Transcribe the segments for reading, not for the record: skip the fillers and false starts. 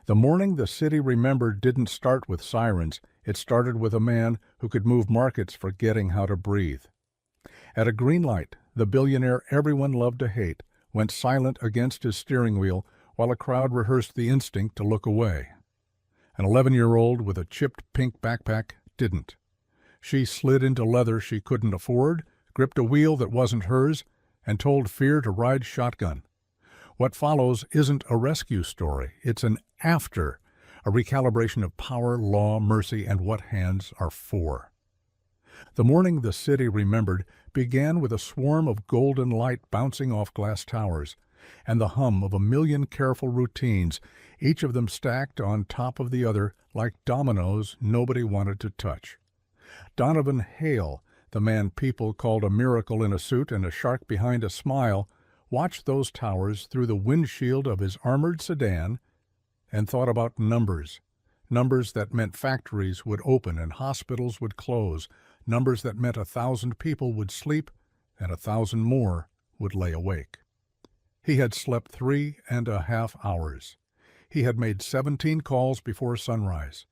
The morning the city remembered didn't start with sirens. It started with a man who could move markets forgetting how to breathe. At a green light, the billionaire everyone loved to hate went silent against his steering wheel while a crowd rehearsed the instinct to look away. An 11-year-old with a chipped pink backpack didn't. She slid into leather she couldn't afford, gripped a wheel that wasn't hers, and told fear to ride shotgun. What follows isn't a rescue story. It's an after, a recalibration of power, law, mercy, and what hands are for. The morning the city remembered began with a swarm of golden light bouncing off glass towers, and the hum of a million careful routines, each of them stacked on top of the other like dominoes nobody wanted to touch. Donovan Hale, the man people called a miracle in a suit and a shark behind a smile, watched those towers through the windshield of his armored sedan and thought about numbers. Numbers that meant factories would open and hospitals would close. Numbers that meant 1,000 people would sleep and 1,000 more would lay awake. He had slept 3.5 hours. He had made 17 calls before sunrise.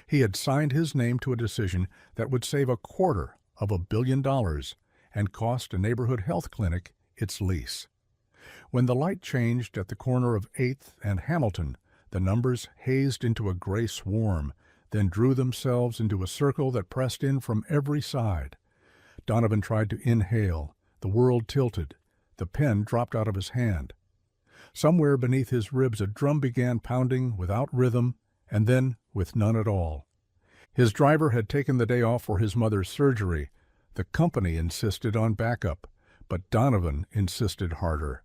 He had signed his name to a decision that would save $250 million and cost a neighborhood health clinic its lease. When the light changed at the corner of 8th and Hamilton, the numbers hazed into a gray swarm, then drew themselves into a circle that pressed in from every side. Donovan tried to inhale. The world tilted. The pen dropped out of his hand. Somewhere beneath his ribs a drum began pounding without rhythm, and then with none at all. His driver had taken the day off for his mother's surgery. The company insisted on backup, but Donovan insisted harder.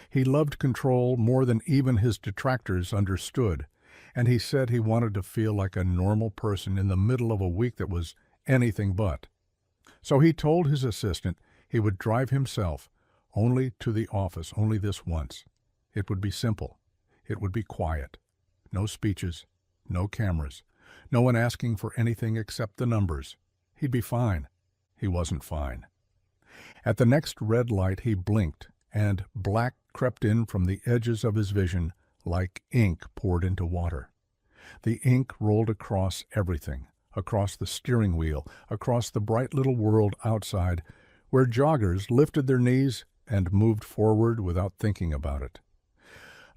He loved control more than even his detractors understood, and he said he wanted to feel like a normal person in the middle of a week that was anything but. So he told his assistant he would drive himself, only to the office, only this once. It would be simple. It would be quiet. No speeches, no cameras, no one asking for anything except the numbers. He'd be fine. He wasn't fine. At the next red light he blinked, and black crept in from the edges of his vision like ink poured into water. The ink rolled across everything, across the steering wheel, across the bright little world outside, where joggers lifted their knees and moved forward without thinking about it.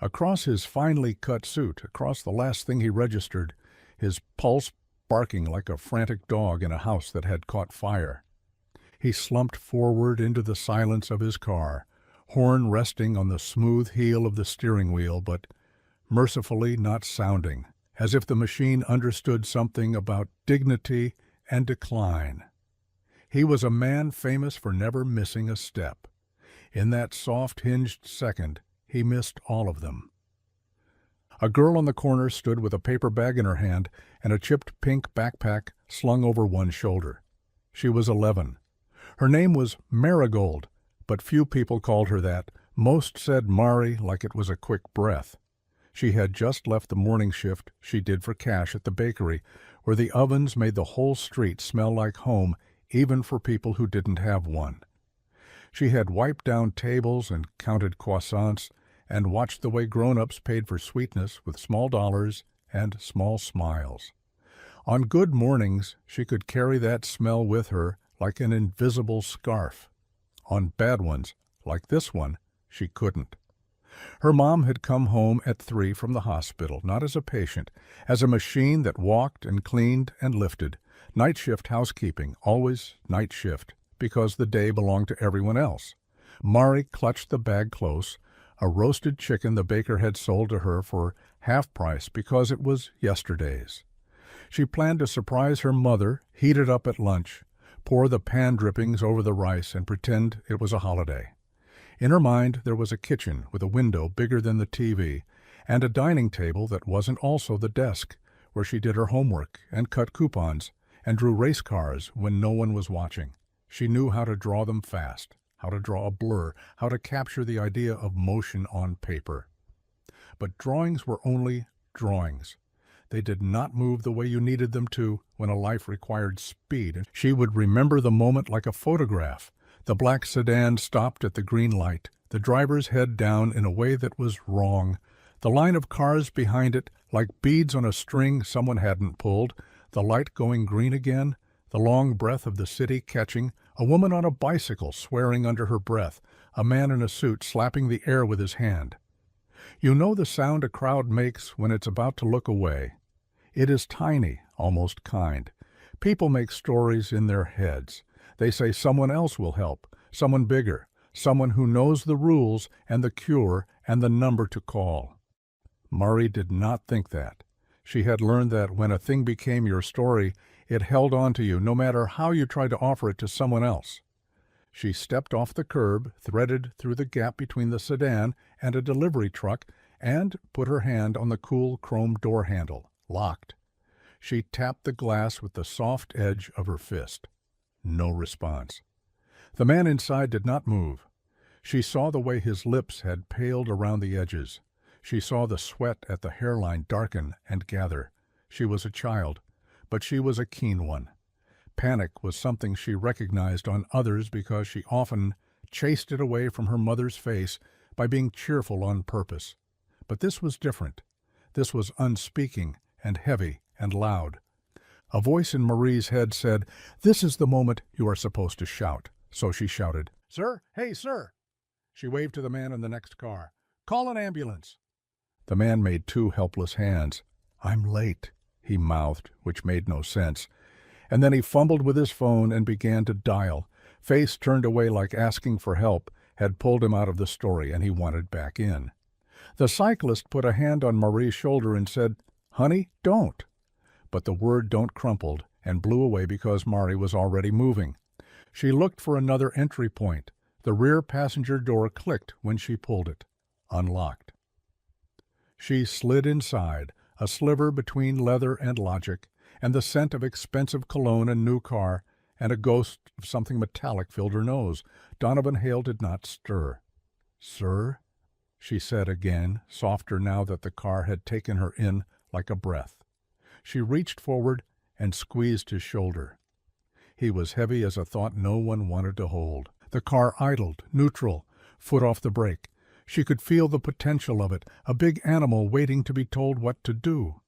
Across his finely cut suit, across the last thing he registered, his pulse barking like a frantic dog in a house that had caught fire. He slumped forward into the silence of his car, horn resting on the smooth heel of the steering wheel, but mercifully not sounding, as if the machine understood something about dignity and decline. He was a man famous for never missing a step. In that soft-hinged second, he missed all of them. A girl on the corner stood with a paper bag in her hand and a chipped pink backpack slung over one shoulder. She was 11. Her name was Marigold, but few people called her that. Most said Mari like it was a quick breath. She had just left the morning shift she did for cash at the bakery, where the ovens made the whole street smell like home, even for people who didn't have one. She had wiped down tables and counted croissants and watched the way grown-ups paid for sweetness with small dollars and small smiles. On good mornings, she could carry that smell with her like an invisible scarf. On bad ones, like this one, she couldn't. Her mom had come home at 3 from the hospital, not as a patient, as a machine that walked and cleaned and lifted. Night shift housekeeping, always night shift, because the day belonged to everyone else. Mari clutched the bag close, a roasted chicken the baker had sold to her for half price because it was yesterday's. She planned to surprise her mother, heat it up at lunch, pour the pan drippings over the rice, and pretend it was a holiday. In her mind there was a kitchen with a window bigger than the TV, and a dining table that wasn't also the desk, where she did her homework and cut coupons and drew race cars when no one was watching. She knew how to draw them fast, how to draw a blur, how to capture the idea of motion on paper. But drawings were only drawings. They did not move the way you needed them to when a life required speed. She would remember the moment like a photograph. The black sedan stopped at the green light, the driver's head down in a way that was wrong, The line of cars behind it, like beads on a string someone hadn't pulled, the light going green again, the long breath of the city catching, a woman on a bicycle swearing under her breath, a man in a suit slapping the air with his hand. You know the sound a crowd makes when it's about to look away. It is tiny, almost kind. People make stories in their heads. They say someone else will help, someone bigger, someone who knows the rules and the cure and the number to call. Mari did not think that. She had learned that when a thing became your story, it held on to you no matter how you tried to offer it to someone else. She stepped off the curb, threaded through the gap between the sedan and a delivery truck, and put her hand on the cool chrome door handle, locked. She tapped the glass with the soft edge of her fist. No response. The man inside did not move. She saw the way his lips had paled around the edges. She saw the sweat at the hairline darken and gather. She was a child, but she was a keen one. Panic was something she recognized on others because she often chased it away from her mother's face by being cheerful on purpose. But this was different. This was unspeaking and heavy and loud. A voice in Marie's head said, "This is the moment you are supposed to shout." So she shouted, "Sir? Hey, sir!" She waved to the man in the next car. "Call an ambulance." The man made two helpless hands. "I'm late," he mouthed, which made no sense. And then he fumbled with his phone and began to dial. Face turned away like asking for help had pulled him out of the story, and he wanted back in. The cyclist put a hand on Marie's shoulder and said, "Honey, don't." But the word "don't" crumpled and blew away because Marie was already moving. She looked for another entry point. The rear passenger door clicked when she pulled it. Unlocked. She slid inside, a sliver between leather and logic, and the scent of expensive cologne and new car, and a ghost of something metallic filled her nose. Donovan Hale did not stir. "Sir?" she said again, softer now that the car had taken her in like a breath. She reached forward and squeezed his shoulder. He was heavy as a thought no one wanted to hold. The car idled, neutral, foot off the brake. She could feel the potential of it, a big animal waiting to be told what to do.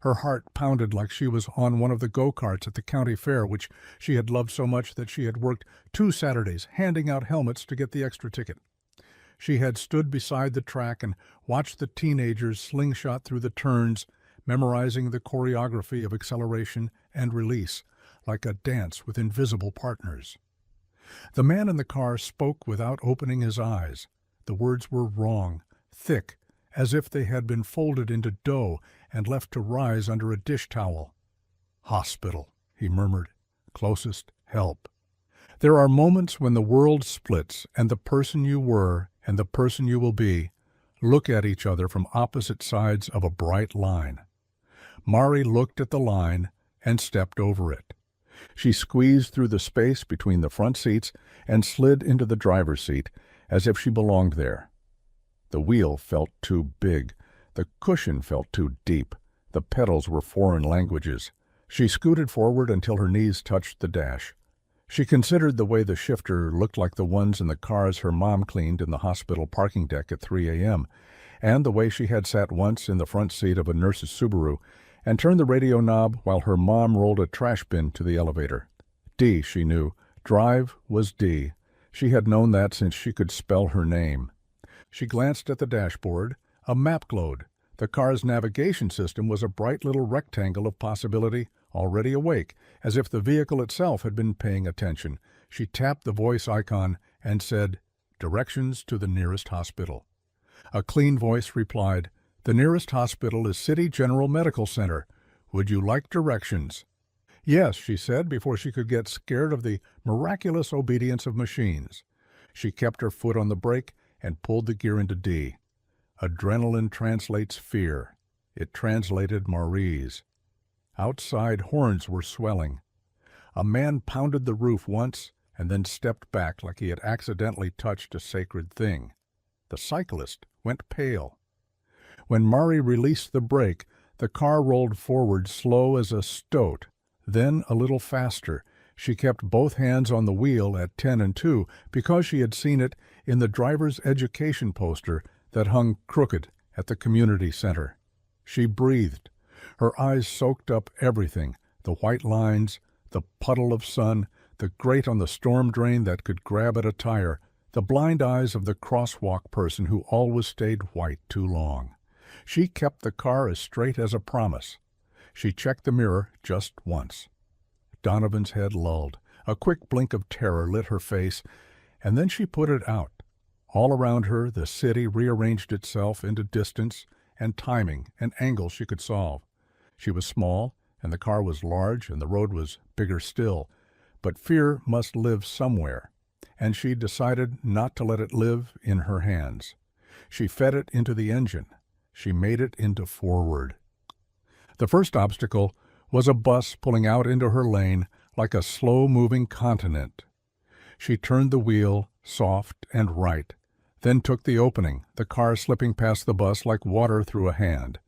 Her heart pounded like she was on one of the go-karts at the county fair, which she had loved so much that she had worked 2 Saturdays handing out helmets to get the extra ticket. She had stood beside the track and watched the teenagers slingshot through the turns, memorizing the choreography of acceleration and release, like a dance with invisible partners. The man in the car spoke without opening his eyes. The words were wrong, thick, as if they had been folded into dough and left to rise under a dish towel. "Hospital," he murmured. "Closest help." There are moments when the world splits and the person you were and the person you will be look at each other from opposite sides of a bright line. Mari looked at the line and stepped over it. She squeezed through the space between the front seats and slid into the driver's seat as if she belonged there. The wheel felt too big. The cushion felt too deep. The pedals were foreign languages. She scooted forward until her knees touched the dash. She considered the way the shifter looked like the ones in the cars her mom cleaned in the hospital parking deck at 3 a.m., and the way she had sat once in the front seat of a nurse's Subaru and turned the radio knob while her mom rolled a trash bin to the elevator. D, she knew. Drive was D. She had known that since she could spell her name. She glanced at the dashboard. A map glowed. The car's navigation system was a bright little rectangle of possibility, already awake, as if the vehicle itself had been paying attention. She tapped the voice icon and said, "Directions to the nearest hospital." A clean voice replied, "The nearest hospital is City General Medical Center. Would you like directions?" "Yes," she said before she could get scared of the miraculous obedience of machines. She kept her foot on the brake and pulled the gear into D. Adrenaline translates fear. It translated Marie's. Outside, horns were swelling. A man pounded the roof once and then stepped back like he had accidentally touched a sacred thing. The cyclist went pale. When Marie released the brake, the car rolled forward slow as a stoat, then a little faster. She kept both hands on the wheel at 10 and 2 because she had seen it in the driver's education poster that hung crooked at the community center. She breathed. Her eyes soaked up everything, the white lines, the puddle of sun, the grate on the storm drain that could grab at a tire, the blind eyes of the crosswalk person who always stayed white too long. She kept the car as straight as a promise. She checked the mirror just once. Donovan's head lulled. A quick blink of terror lit her face, and then she put it out. All around her, the city rearranged itself into distance and timing and angles she could solve. She was small, and the car was large, and the road was bigger still. But fear must live somewhere, and she decided not to let it live in her hands. She fed it into the engine. She made it into forward. The first obstacle was a bus pulling out into her lane like a slow-moving continent. She turned the wheel, soft and right, then took the opening, the car slipping past the bus like water through a hand.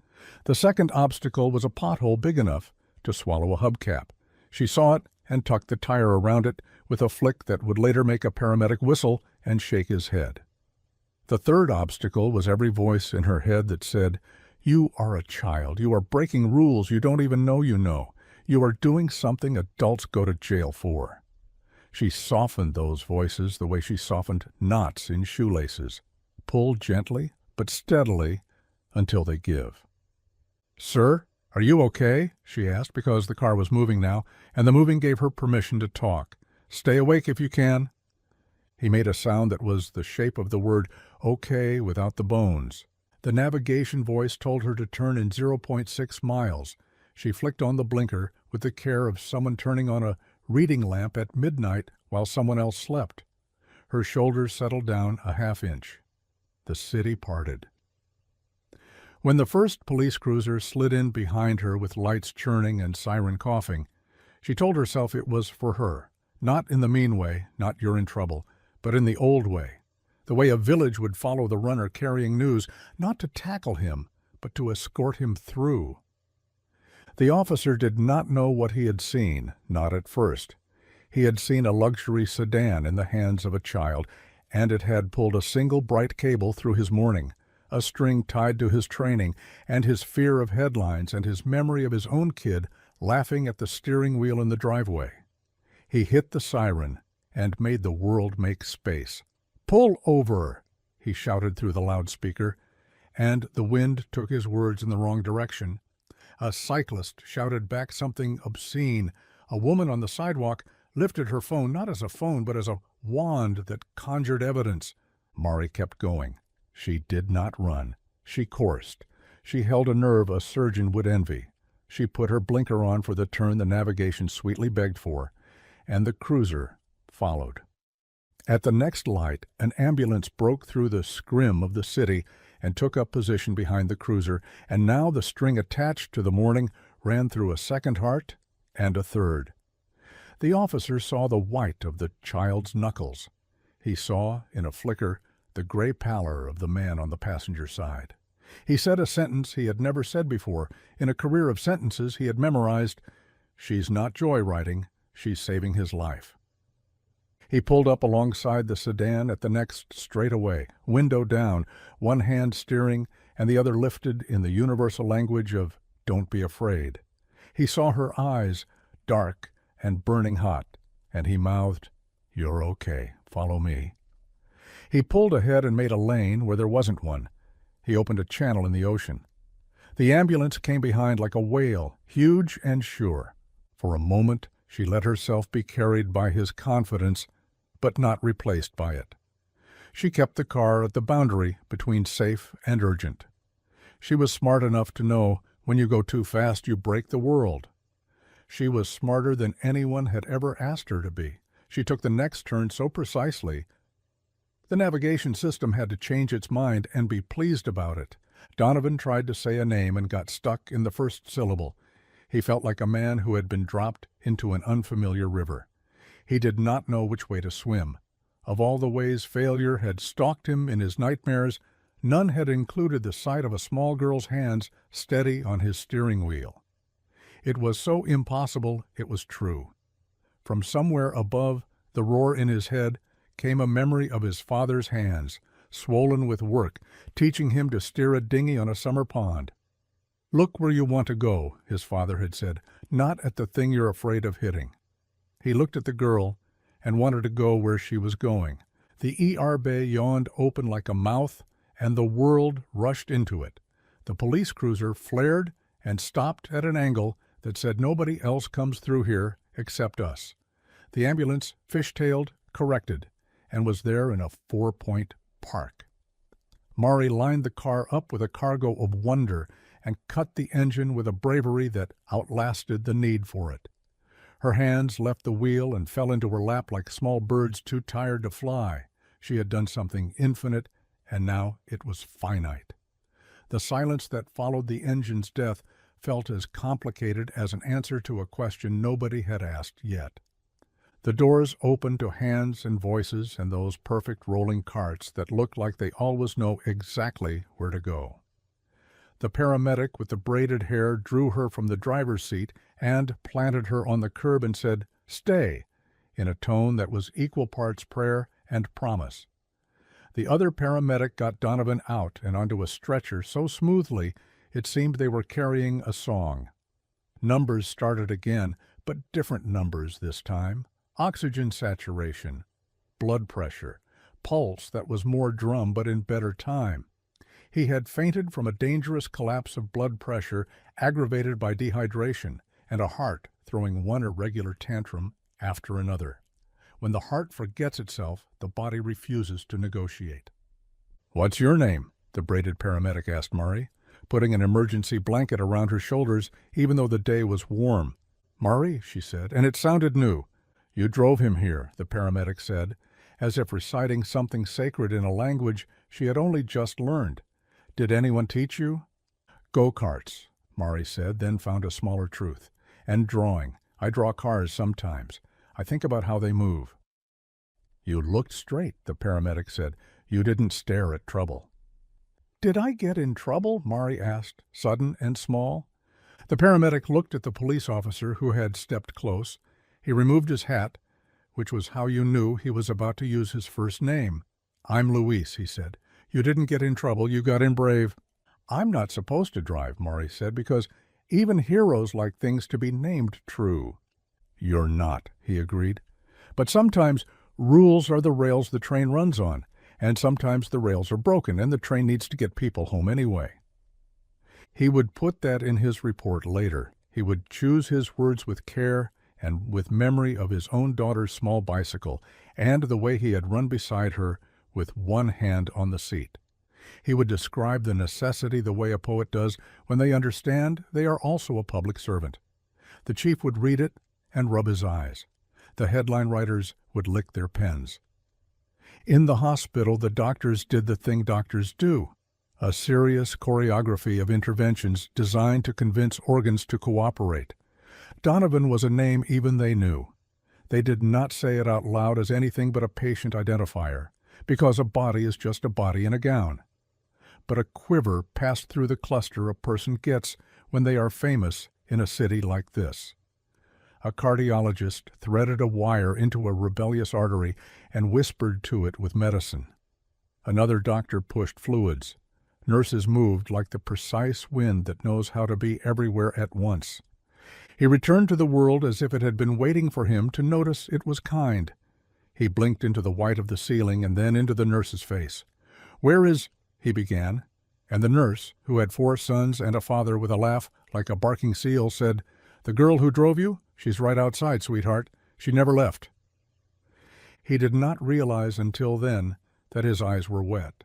The second obstacle was a pothole big enough to swallow a hubcap. She saw it and tucked the tire around it with a flick that would later make a paramedic whistle and shake his head. The third obstacle was every voice in her head that said, "You are a child. You are breaking rules you don't even know you know. You are doing something adults go to jail for." She softened those voices the way she softened knots in shoelaces. Pull gently but steadily until they give. "Sir, are you okay?" she asked, because the car was moving now, and the moving gave her permission to talk. "Stay awake if you can." He made a sound that was the shape of the word okay without the bones. The navigation voice told her to turn in 0.6 miles. She flicked on the blinker with the care of someone turning on a reading lamp at midnight while someone else slept. Her shoulders settled down a half-inch. The city parted. When the first police cruiser slid in behind her with lights churning and siren coughing, she told herself it was for her, not in the mean way, not "you're in trouble," but in the old way, the way a village would follow the runner carrying news, not to tackle him, but to escort him through. The officer did not know what he had seen, not at first. He had seen a luxury sedan in the hands of a child, and it had pulled a single bright cable through his morning, a string tied to his training, and his fear of headlines and his memory of his own kid laughing at the steering wheel in the driveway. He hit the siren and made the world make space. "Pull over!" he shouted through the loudspeaker, and the wind took his words in the wrong direction. A cyclist shouted back something obscene. A woman on the sidewalk lifted her phone, not as a phone, but as a wand that conjured evidence. Mari kept going. She did not run. She coursed. She held a nerve a surgeon would envy. She put her blinker on for the turn the navigation sweetly begged for, and the cruiser followed. At the next light, an ambulance broke through the scrim of the city and took up position behind the cruiser, and now the string attached to the morning ran through a second heart and a third. The officer saw the white of the child's knuckles. He saw, in a flicker, the gray pallor of the man on the passenger side. He said a sentence he had never said before. In a career of sentences he had memorized, "She's not joyriding, she's saving his life." He pulled up alongside the sedan at the next straightaway, window down, one hand steering and the other lifted in the universal language of "Don't be afraid." He saw her eyes, dark and burning hot, and he mouthed, "You're okay, follow me." He pulled ahead and made a lane where there wasn't one. He opened a channel in the ocean. The ambulance came behind like a whale, huge and sure. For a moment she let herself be carried by his confidence, but not replaced by it. She kept the car at the boundary between safe and urgent. She was smart enough to know when you go too fast you break the world. She was smarter than anyone had ever asked her to be. She took the next turn so precisely. The navigation system had to change its mind and be pleased about it. Donovan tried to say a name and got stuck in the first syllable. He felt like a man who had been dropped into an unfamiliar river. He did not know which way to swim. Of all the ways failure had stalked him in his nightmares, none had included the sight of a small girl's hands steady on his steering wheel. It was so impossible it was true. From somewhere above the roar in his head came a memory of his father's hands, swollen with work, teaching him to steer a dinghy on a summer pond. "Look where you want to go," his father had said, "not at the thing you're afraid of hitting." He looked at the girl and wanted to go where she was going. The ER bay yawned open like a mouth, and the world rushed into it. The police cruiser flared and stopped at an angle that said nobody else comes through here except us. The ambulance fishtailed, corrected, and was there in a 4-point park. Mari lined the car up with a cargo of wonder and cut the engine with a bravery that outlasted the need for it. Her hands left the wheel and fell into her lap like small birds too tired to fly. She had done something infinite, and now it was finite. The silence that followed the engine's death felt as complicated as an answer to a question nobody had asked yet. The doors opened to hands and voices and those perfect rolling carts that looked like they always know exactly where to go. The paramedic with the braided hair drew her from the driver's seat and planted her on the curb and said, "Stay," in a tone that was equal parts prayer and promise. The other paramedic got Donovan out and onto a stretcher so smoothly it seemed they were carrying a song. Numbers started again, but different numbers this time. Oxygen saturation, blood pressure, pulse that was more drum but in better time. He had fainted from a dangerous collapse of blood pressure aggravated by dehydration and a heart throwing one irregular tantrum after another. When the heart forgets itself, the body refuses to negotiate. "What's your name?" the braided paramedic asked Mari, putting an emergency blanket around her shoulders even though the day was warm. "Mari," she said, and it sounded new. "You drove him here," the paramedic said, as if reciting something sacred in a language she had only just learned. "Did anyone teach you?" "Go-karts," Mari said, then found a smaller truth. "And drawing. I draw cars sometimes. I think about how they move." "You looked straight," the paramedic said. "You didn't stare at trouble." "Did I get in trouble?" Mari asked, sudden and small. The paramedic looked at the police officer who had stepped close. He removed his hat, which was how you knew he was about to use his first name. "I'm Luis," he said. "You didn't get in trouble. You got in brave." "I'm not supposed to drive," Mari said, "because even heroes like things to be named true." "You're not," he agreed. "But sometimes rules are the rails the train runs on, and sometimes the rails are broken and the train needs to get people home anyway." He would put that in his report later. He would choose his words with care and with memory of his own daughter's small bicycle and the way he had run beside her with one hand on the seat. He would describe the necessity the way a poet does when they understand they are also a public servant. The chief would read it and rub his eyes. The headline writers would lick their pens. In the hospital, the doctors did the thing doctors do, a serious choreography of interventions designed to convince organs to cooperate. Donovan was a name even they knew. They did not say it out loud as anything but a patient identifier, because a body is just a body in a gown. But a quiver passed through the cluster a person gets when they are famous in a city like this. A cardiologist threaded a wire into a rebellious artery and whispered to it with medicine. Another doctor pushed fluids. Nurses moved like the precise wind that knows how to be everywhere at once. He returned to the world as if it had been waiting for him to notice it was kind. He blinked into the white of the ceiling and then into the nurse's face. "Where is—" he began, and the nurse, who had 4 sons and a father with a laugh like a barking seal, said, "The girl who drove you? She's right outside, sweetheart. She never left." He did not realize until then that his eyes were wet.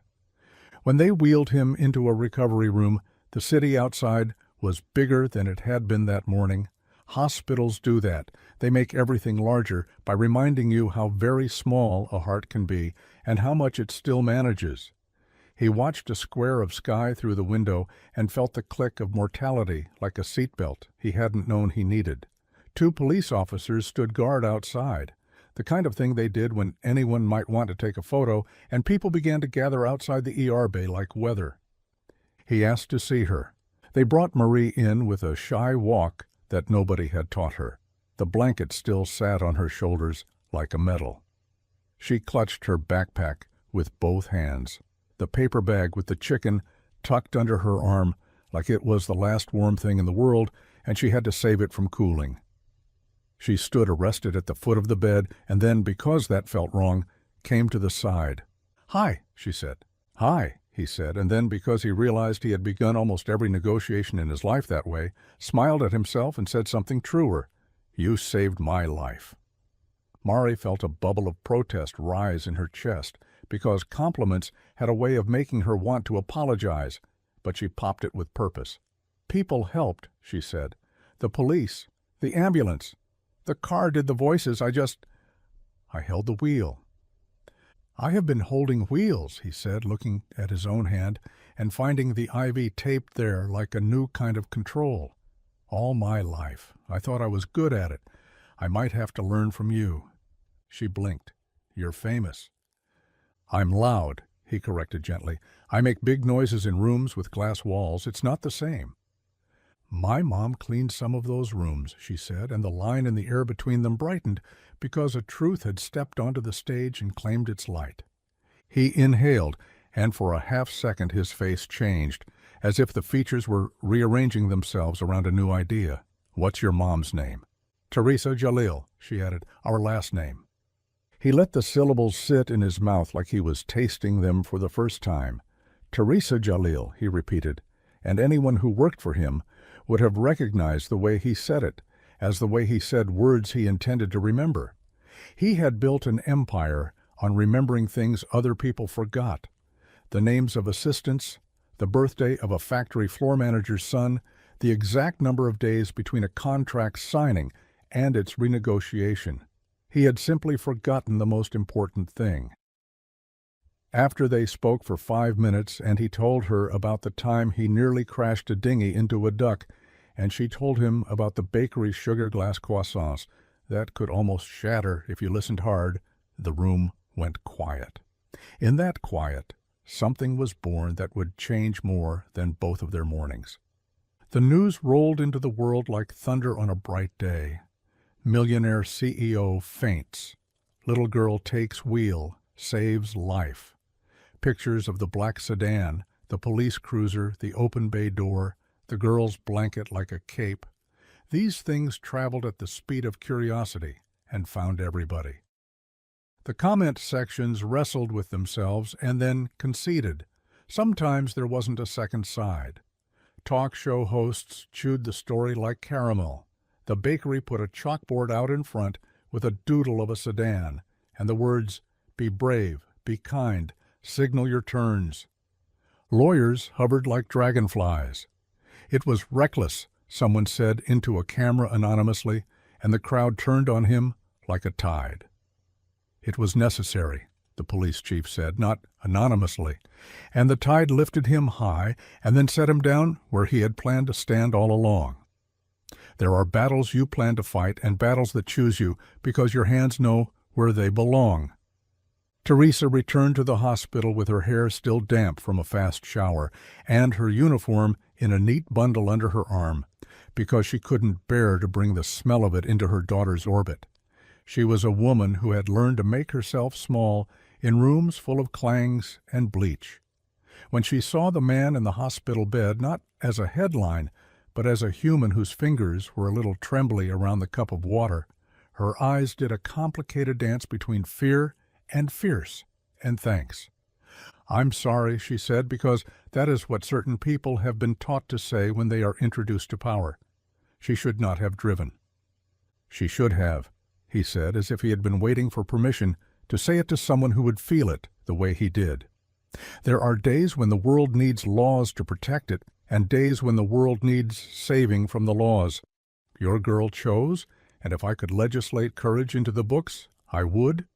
When they wheeled him into a recovery room, the city outside was bigger than it had been that morning. Hospitals do that. They make everything larger by reminding you how very small a heart can be and how much it still manages. He watched a square of sky through the window and felt the click of mortality like a seatbelt he hadn't known he needed. 2 police officers stood guard outside, the kind of thing they did when anyone might want to take a photo, and people began to gather outside the ER bay like weather. He asked to see her. They brought Marie in with a shy walk that nobody had taught her. The blanket still sat on her shoulders like a medal. She clutched her backpack with both hands. the paper bag with the chicken tucked under her arm like it was the last warm thing in the world and she had to save it from cooling. She stood arrested at the foot of the bed and then, because that felt wrong, came to the side. "Hi," she said. "Hi," he said, and then, because he realized he had begun almost every negotiation in his life that way, smiled at himself and said something truer. "You saved my life." Mari felt a bubble of protest rise in her chest because compliments had a way of making her want to apologize, but she popped it with purpose. "People helped," she said. "The police, the ambulance. The car did the voices. I held the wheel." "I have been holding wheels," he said, looking at his own hand and finding the IV taped there like a new kind of control. "All my life. I thought I was good at it. I might have to learn from you." She blinked. "You're famous." "I'm loud," he corrected gently. "I make big noises in rooms with glass walls. It's not the same." "My mom cleaned some of those rooms," she said, and the line in the air between them brightened because a truth had stepped onto the stage and claimed its light. He inhaled, and for a half-second his face changed, as if the features were rearranging themselves around a new idea. "What's your mom's name?" "Teresa Jalil," she added, "our last name." He let the syllables sit in his mouth like he was tasting them for the first time. "Teresa Jalil," he repeated, and anyone who worked for him would have recognized the way he said it, as the way he said words he intended to remember. He had built an empire on remembering things other people forgot. The names of assistants, the birthday of a factory floor manager's son, the exact number of days between a contract signing and its renegotiation. He had simply forgotten the most important thing. After they spoke for 5 minutes and he told her about the time he nearly crashed a dinghy into a duck, and she told him about the bakery's sugar glass croissants that could almost shatter if you listened hard, the room went quiet. In that quiet, something was born that would change more than both of their mornings. The news rolled into the world like thunder on a bright day. Millionaire CEO faints. Little girl takes wheel, saves life. Pictures of the black sedan, the police cruiser, the open bay door, the girl's blanket like a cape. These things traveled at the speed of curiosity and found everybody. The comment sections wrestled with themselves and then conceded. Sometimes there wasn't a second side. Talk show hosts chewed the story like caramel. The bakery put a chalkboard out in front with a doodle of a sedan and the words, "Be brave, be kind, signal your turns." Lawyers hovered like dragonflies. It was reckless, someone said into a camera anonymously, and the crowd turned on him like a tide. It was necessary, the police chief said, not anonymously, and the tide lifted him high and then set him down where he had planned to stand all along. There are battles you plan to fight and battles that choose you because your hands know where they belong. Teresa returned to the hospital with her hair still damp from a fast shower and her uniform in a neat bundle under her arm because she couldn't bear to bring the smell of it into her daughter's orbit. She was a woman who had learned to make herself small in rooms full of clangs and bleach. When she saw the man in the hospital bed, not as a headline, but as a human whose fingers were a little trembly around the cup of water, her eyes did a complicated dance between fear and fierce and thanks. "I'm sorry," she said, because that is what certain people have been taught to say when they are introduced to power. She should not have driven. "She should have," he said, as if he had been waiting for permission to say it to someone who would feel it the way he did. There are days when the world needs laws to protect it, and days when the world needs saving from the laws. Your girl chose, and if I could legislate courage into the books, I would.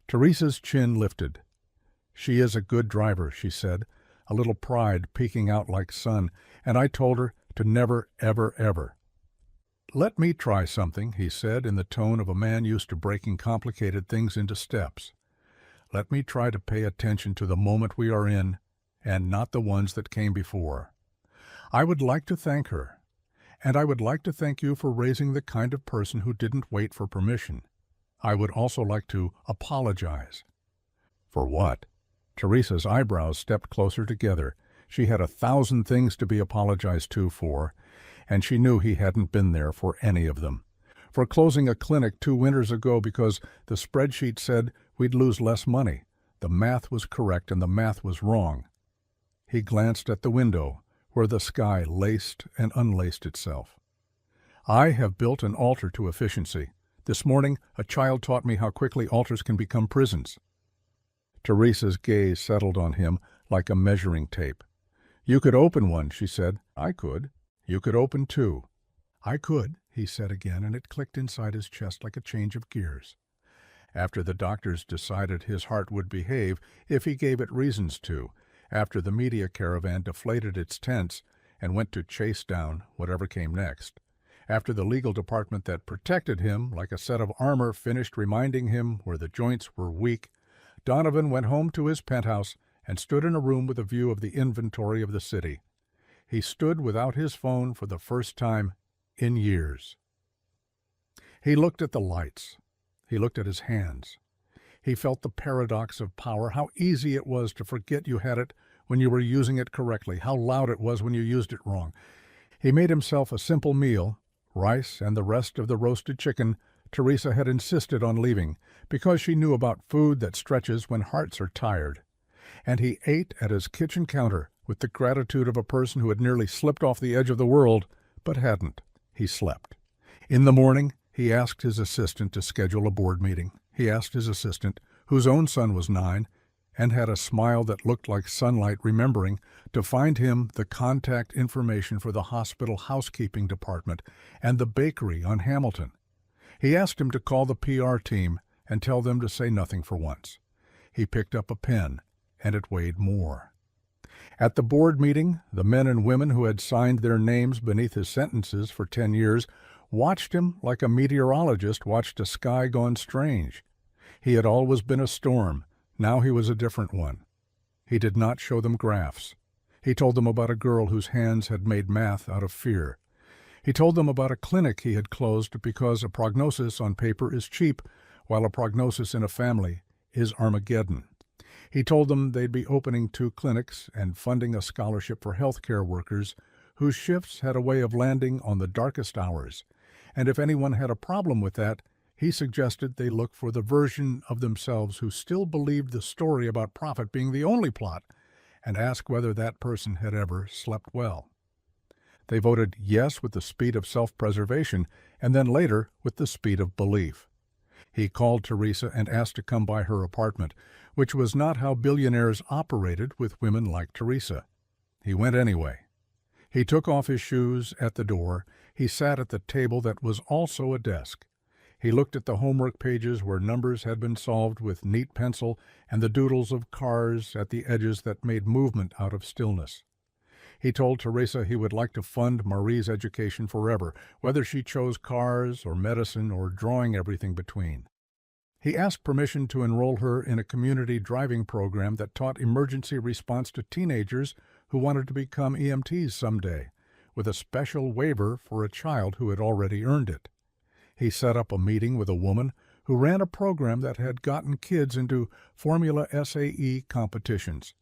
Teresa's chin lifted. "She is a good driver," she said, a little pride peeking out like sun, and I told her to never, ever, ever. "Let me try something," he said in the tone of a man used to breaking complicated things into steps. "Let me try to pay attention to the moment we are in, and not the ones that came before. I would like to thank her, and I would like to thank you for raising the kind of person who didn't wait for permission. I would also like to apologize." "For what?" Teresa's eyebrows stepped closer together. She had 1,000 things to be apologized to for, and she knew he hadn't been there for any of them. For closing a clinic 2 winters ago because the spreadsheet said we'd lose less money. The math was correct and the math was wrong. He glanced at the window, where the sky laced and unlaced itself. I have built an altar to efficiency. This morning, a child taught me how quickly altars can become prisons. Teresa's gaze settled on him like a measuring tape. You could open one, she said. I could. You could open 2. I could, he said again, and it clicked inside his chest like a change of gears. After the doctors decided his heart would behave if he gave it reasons to, after the media caravan deflated its tents and went to chase down whatever came next, after the legal department that protected him like a set of armor finished reminding him where the joints were weak, Donovan went home to his penthouse and stood in a room with a view of the inventory of the city. He stood without his phone for the first time in years. He looked at the lights. He looked at his hands. He felt the paradox of power, how easy it was to forget you had it when you were using it correctly, how loud it was when you used it wrong. He made himself a simple meal, rice and the rest of the roasted chicken Teresa had insisted on leaving, because she knew about food that stretches when hearts are tired. And he ate at his kitchen counter with the gratitude of a person who had nearly slipped off the edge of the world, but hadn't. He slept. In the morning, he asked his assistant to schedule a board meeting. He asked his assistant, whose own son was 9, and had a smile that looked like sunlight, remembering to find him the contact information for the hospital housekeeping department and the bakery on Hamilton. He asked him to call the PR team and tell them to say nothing for once. He picked up a pen, and it weighed more. At the board meeting, the men and women who had signed their names beneath his sentences for 10 years watched him like a meteorologist watched a sky gone strange. He had always been a storm. Now he was a different one. He did not show them graphs. He told them about a girl whose hands had made math out of fear. He told them about a clinic he had closed because a prognosis on paper is cheap, while a prognosis in a family is Armageddon. He told them they'd be opening 2 clinics and funding a scholarship for healthcare workers whose shifts had a way of landing on the darkest hours. And if anyone had a problem with that, he suggested they look for the version of themselves who still believed the story about profit being the only plot, and ask whether that person had ever slept well. They voted yes with the speed of self-preservation, and then later with the speed of belief. He called Teresa and asked to come by her apartment, which was not how billionaires operated with women like Teresa. He went anyway. He took off his shoes at the door. He sat at the table that was also a desk. He looked at the homework pages where numbers had been solved with neat pencil and the doodles of cars at the edges that made movement out of stillness. He told Teresa he would like to fund Marie's education forever, whether she chose cars or medicine or drawing everything between. He asked permission to enroll her in a community driving program that taught emergency response to teenagers who wanted to become EMTs someday, with a special waiver for a child who had already earned it. He set up a meeting with a woman who ran a program that had gotten kids into Formula SAE competitions,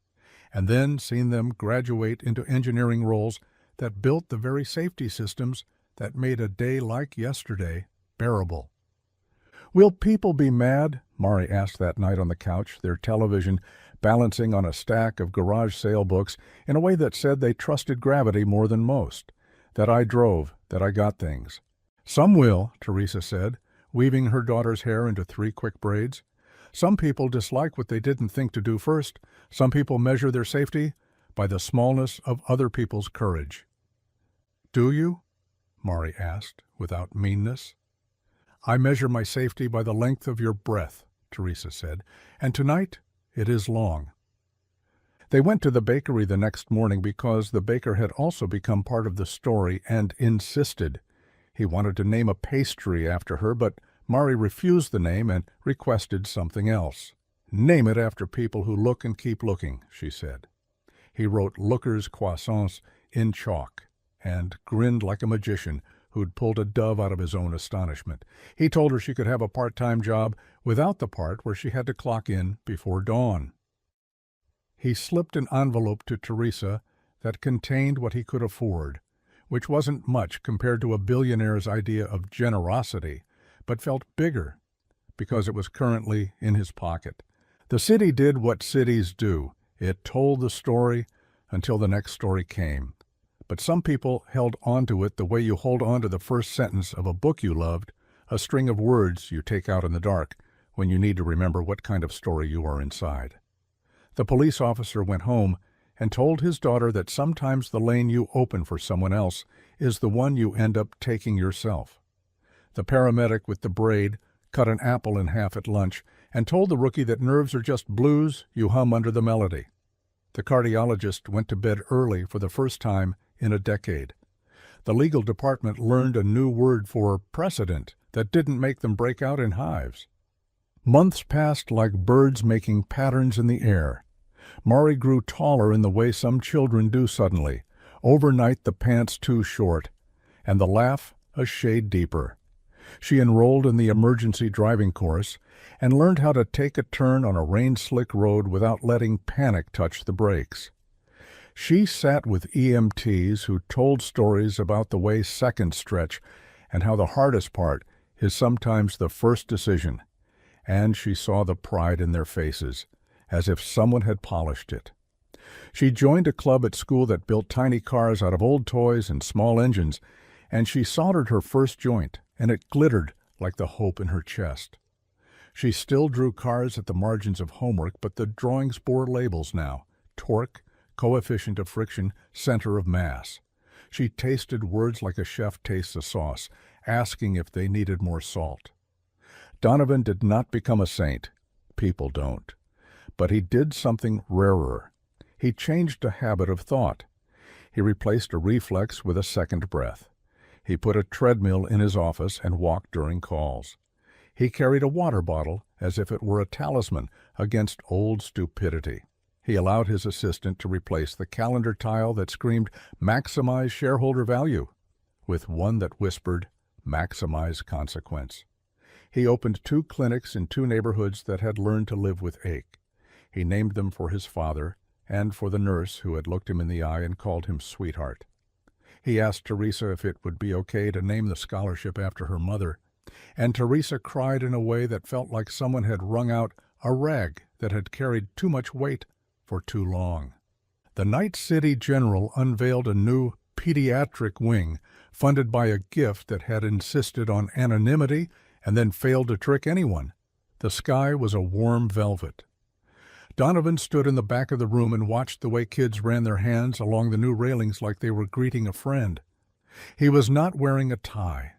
and then seen them graduate into engineering roles that built the very safety systems that made a day like yesterday bearable. "Will people be mad?" Mari asked that night on the couch, their television balancing on a stack of garage sale books in a way that said they trusted gravity more than most, that I drove, that I got things. "Some will," Teresa said, weaving her daughter's hair into 3 quick braids. "Some people dislike what they didn't think to do first. Some people measure their safety by the smallness of other people's courage." "Do you?" Mari asked, without meanness. "I measure my safety by the length of your breath," Teresa said, "and tonight it is long." They went to the bakery the next morning because the baker had also become part of the story and insisted. He wanted to name a pastry after her, but Mari refused the name and requested something else. "Name it after people who look and keep looking," she said. He wrote Looker's croissants in chalk and grinned like a magician who'd pulled a dove out of his own astonishment. He told her she could have a part-time job without the part where she had to clock in before dawn. He slipped an envelope to Teresa that contained what he could afford, which wasn't much compared to a billionaire's idea of generosity, but felt bigger because it was currently in his pocket. The city did what cities do. It told the story until the next story came. But some people held onto it the way you hold on to the first sentence of a book you loved, a string of words you take out in the dark when you need to remember what kind of story you are inside. The police officer went home and told his daughter that sometimes the lane you open for someone else is the one you end up taking yourself. The paramedic with the braid cut an apple in half at lunch and told the rookie that nerves are just blues you hum under the melody. The cardiologist went to bed early for the first time in a decade. The legal department learned a new word for precedent that didn't make them break out in hives. Months passed like birds making patterns in the air. Mari grew taller in the way some children do suddenly, overnight the pants too short, and the laugh a shade deeper. She enrolled in the emergency driving course and learned how to take a turn on a rain-slick road without letting panic touch the brakes. She sat with EMTs who told stories about the way seconds stretch and how the hardest part is sometimes the first decision, and she saw the pride in their faces, as if someone had polished it. She joined a club at school that built tiny cars out of old toys and small engines, and she soldered her first joint, and it glittered like the hope in her chest. She still drew cars at the margins of homework, but the drawings bore labels now: torque, coefficient of friction, center of mass. She tasted words like a chef tastes a sauce, asking if they needed more salt. Donovan did not become a saint. People don't. But he did something rarer. He changed a habit of thought. He replaced a reflex with a second breath. He put a treadmill in his office and walked during calls. He carried a water bottle as if it were a talisman against old stupidity. He allowed his assistant to replace the calendar tile that screamed, "Maximize shareholder value," with one that whispered, "Maximize consequence." He opened 2 clinics in 2 neighborhoods that had learned to live with ache. He named them for his father and for the nurse who had looked him in the eye and called him sweetheart. He asked Teresa if it would be okay to name the scholarship after her mother, and Teresa cried in a way that felt like someone had wrung out a rag that had carried too much weight for too long. The Night City General unveiled a new pediatric wing funded by a gift that had insisted on anonymity and then failed to trick anyone. The sky was a warm velvet. Donovan stood in the back of the room and watched the way kids ran their hands along the new railings like they were greeting a friend. He was not wearing a tie.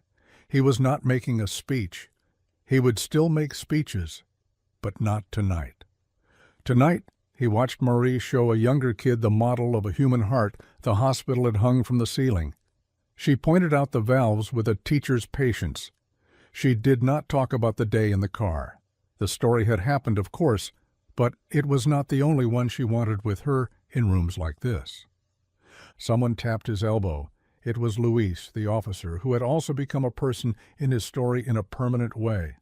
He was not making a speech. He would still make speeches, but not tonight. Tonight, he watched Marie show a younger kid the model of a human heart the hospital had hung from the ceiling. She pointed out the valves with a teacher's patience. She did not talk about the day in the car. The story had happened, of course, but it was not the only one she wanted with her in rooms like this. Someone tapped his elbow. It was Luis, the officer, who had also become a person in his story in a permanent way.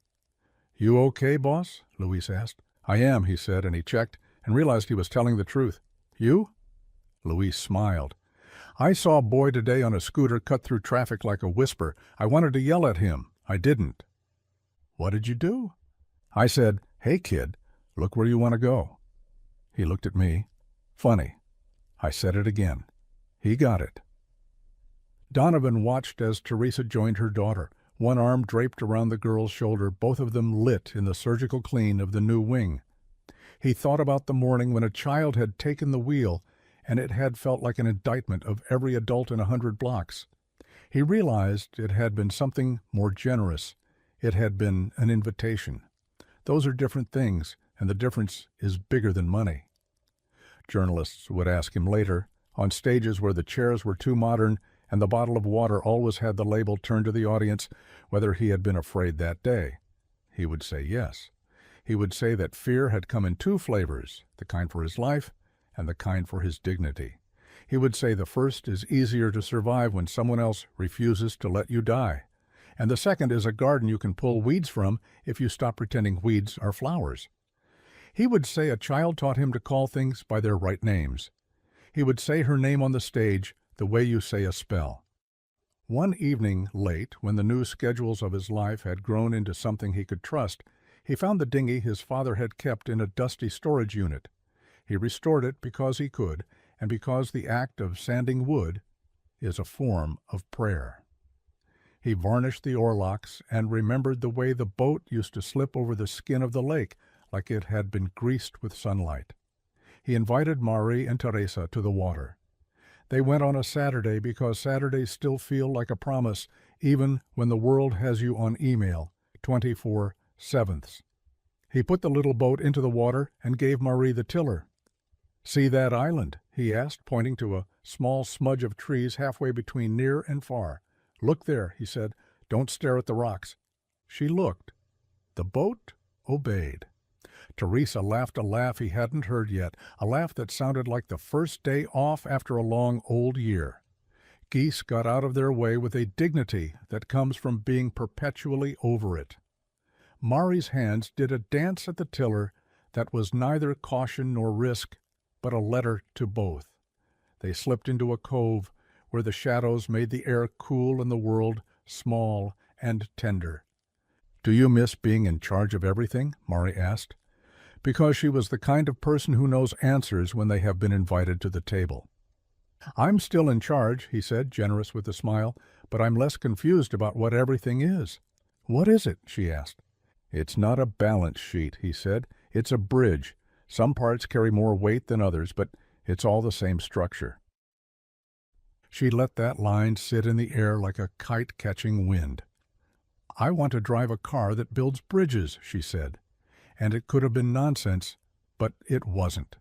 "You okay, boss?" Luis asked. "I am," he said, and he checked and realized he was telling the truth. "You?" Luis smiled. "I saw a boy today on a scooter cut through traffic like a whisper. I wanted to yell at him. I didn't." "What did you do?" "I said, 'Hey, kid, look where you want to go.'" He looked at me. "Funny." I said it again. He got it. Donovan watched as Teresa joined her daughter, one arm draped around the girl's shoulder, both of them lit in the surgical clean of the new wing. He thought about the morning when a child had taken the wheel, and it had felt like an indictment of every adult in 100 blocks. He realized it had been something more generous. It had been an invitation. Those are different things, and the difference is bigger than money. Journalists would ask him later, on stages where the chairs were too modern and the bottle of water always had the label turned to the audience, whether he had been afraid that day. He would say yes. He would say that fear had come in 2 flavors, the kind for his life and the kind for his dignity. He would say the first is easier to survive when someone else refuses to let you die, and the second is a garden you can pull weeds from if you stop pretending weeds are flowers. He would say a child taught him to call things by their right names. He would say her name on the stage the way you say a spell. One evening late, when the new schedules of his life had grown into something he could trust, he found the dinghy his father had kept in a dusty storage unit. He restored it because he could, and because the act of sanding wood is a form of prayer. He varnished the oarlocks and remembered the way the boat used to slip over the skin of the lake like it had been greased with sunlight. He invited Marie and Teresa to the water. They went on a Saturday because Saturdays still feel like a promise, even when the world has you on email 24/7. He put the little boat into the water and gave Marie the tiller. "See that island?" he asked, pointing to a small smudge of trees halfway between near and far. "Look there," he said. "Don't stare at the rocks." She looked. The boat obeyed. Teresa laughed a laugh he hadn't heard yet, a laugh that sounded like the first day off after a long old year. Geese got out of their way with a dignity that comes from being perpetually over it. Marie's hands did a dance at the tiller that was neither caution nor risk, but a letter to both. They slipped into a cove where the shadows made the air cool and the world small and tender. "Do you miss being in charge of everything?" Marie asked, because she was the kind of person who knows answers when they have been invited to the table. "I'm still in charge," he said, generous with a smile, "but I'm less confused about what everything is." "What is it?" she asked. "It's not a balance sheet," he said. "It's a bridge. Some parts carry more weight than others, but it's all the same structure." She let that line sit in the air like a kite catching wind. "I want to drive a car that builds bridges," she said. And it could have been nonsense, but it wasn't.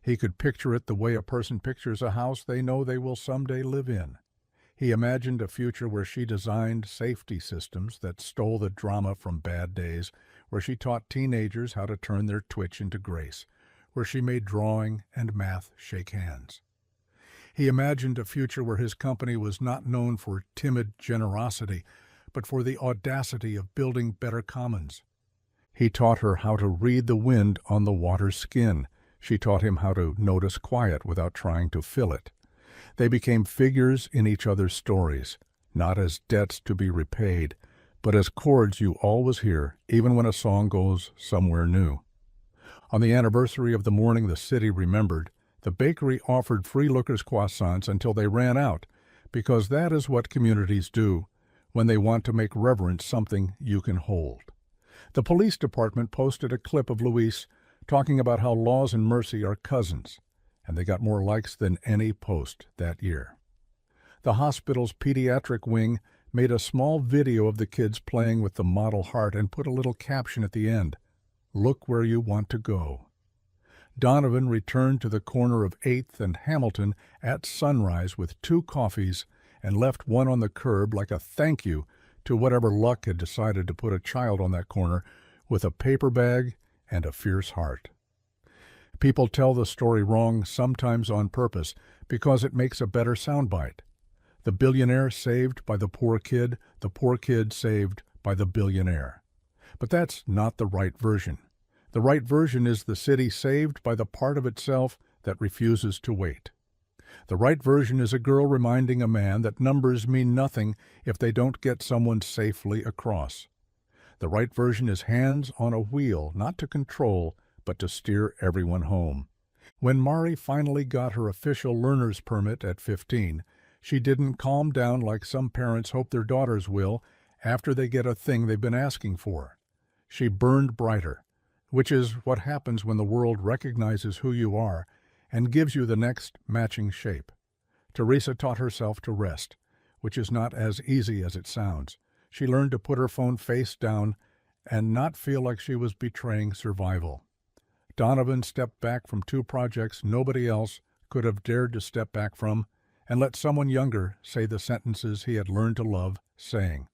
He could picture it the way a person pictures a house they know they will someday live in. He imagined a future where she designed safety systems that stole the drama from bad days, where she taught teenagers how to turn their twitch into grace, where she made drawing and math shake hands. He imagined a future where his company was not known for timid generosity, but for the audacity of building better commons. He taught her how to read the wind on the water's skin. She taught him how to notice quiet without trying to fill it. They became figures in each other's stories, not as debts to be repaid, but as chords you always hear, even when a song goes somewhere new. On the anniversary of the morning the city remembered, the bakery offered free Lookers croissants until they ran out, because that is what communities do when they want to make reverence something you can hold. The police department posted a clip of Luis talking about how laws and mercy are cousins, and they got more likes than any post that year. The hospital's pediatric wing made a small video of the kids playing with the model heart and put a little caption at the end, "Look where you want to go." Donovan returned to the corner of 8th and Hamilton at sunrise with 2 coffees and left one on the curb like a thank you to whatever luck had decided to put a child on that corner with a paper bag and a fierce heart. People tell the story wrong, sometimes on purpose, because it makes a better soundbite. The billionaire saved by the poor kid saved by the billionaire. But that's not the right version. The right version is the city saved by the part of itself that refuses to wait. The right version is a girl reminding a man that numbers mean nothing if they don't get someone safely across. The right version is hands on a wheel, not to control, but to steer everyone home. When Mari finally got her official learner's permit at 15, she didn't calm down like some parents hope their daughters will after they get a thing they've been asking for. She burned brighter, which is what happens when the world recognizes who you are and gives you the next matching shape. Teresa taught herself to rest, which is not as easy as it sounds. She learned to put her phone face down and not feel like she was betraying survival. Donovan stepped back from 2 projects nobody else could have dared to step back from and let someone younger say the sentences he had learned to love saying.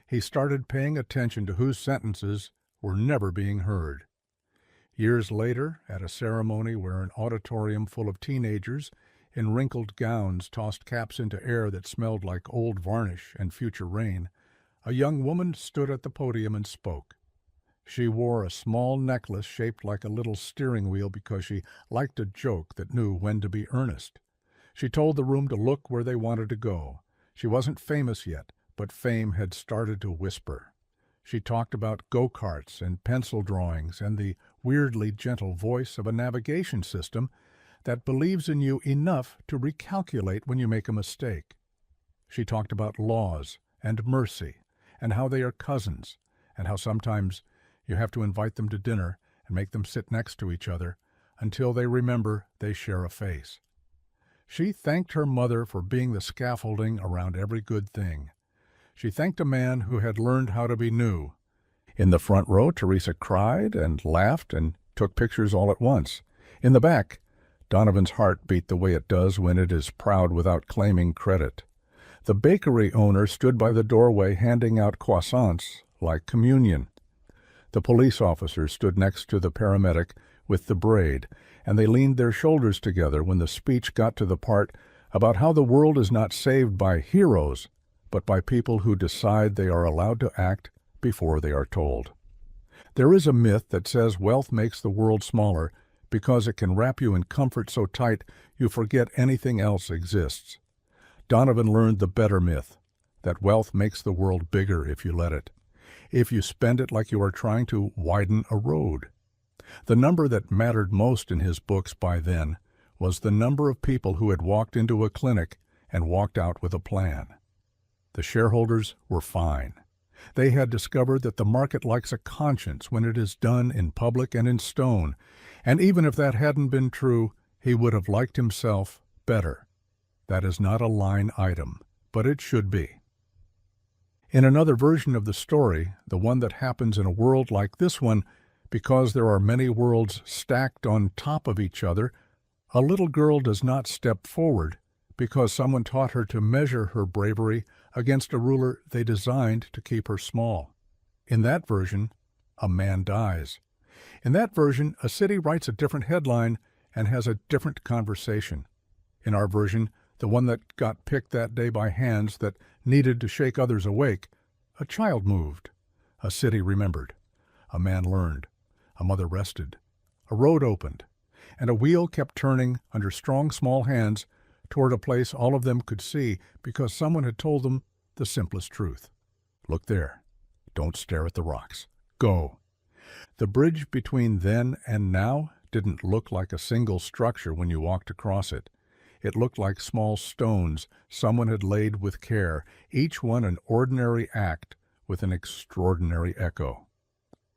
He started paying attention to whose sentences were never being heard. Years later, at a ceremony where an auditorium full of teenagers in wrinkled gowns tossed caps into air that smelled like old varnish and future rain, a young woman stood at the podium and spoke. She wore a small necklace shaped like a little steering wheel because she liked a joke that knew when to be earnest. She told the room to look where they wanted to go. She wasn't famous yet, but fame had started to whisper. She talked about go-karts and pencil drawings and the weirdly gentle voice of a navigation system that believes in you enough to recalculate when you make a mistake. She talked about laws and mercy and how they are cousins and how sometimes you have to invite them to dinner and make them sit next to each other until they remember they share a face. She thanked her mother for being the scaffolding around every good thing. She thanked a man who had learned how to be new. In the front row, Teresa cried and laughed and took pictures all at once. In the back, Donovan's heart beat the way it does when it is proud without claiming credit. The bakery owner stood by the doorway handing out croissants like communion. The police officer stood next to the paramedic with the braid, and they leaned their shoulders together when the speech got to the part about how the world is not saved by heroes, but by people who decide they are allowed to act before they are told. There is a myth that says wealth makes the world smaller because it can wrap you in comfort so tight you forget anything else exists. Donovan learned the better myth, that wealth makes the world bigger if you let it, if you spend it like you are trying to widen a road. The number that mattered most in his books by then was the number of people who had walked into a clinic and walked out with a plan. The shareholders were fine. They had discovered that the market likes a conscience when it is done in public and in stone, and even if that hadn't been true, he would have liked himself better. That is not a line item, but it should be. In another version of the story, the one that happens in a world like this one, because there are many worlds stacked on top of each other, a little girl does not step forward because someone taught her to measure her bravery against a ruler they designed to keep her small. In that version, a man dies. In that version, a city writes a different headline and has a different conversation. In our version, the one that got picked that day by hands that needed to shake others awake, a child moved. A city remembered. A man learned. A mother rested. A road opened. And a wheel kept turning under strong small hands toward a place all of them could see because someone had told them the simplest truth. Look there. Don't stare at the rocks. Go. The bridge between then and now didn't look like a single structure when you walked across it. It looked like small stones someone had laid with care, each one an ordinary act with an extraordinary echo.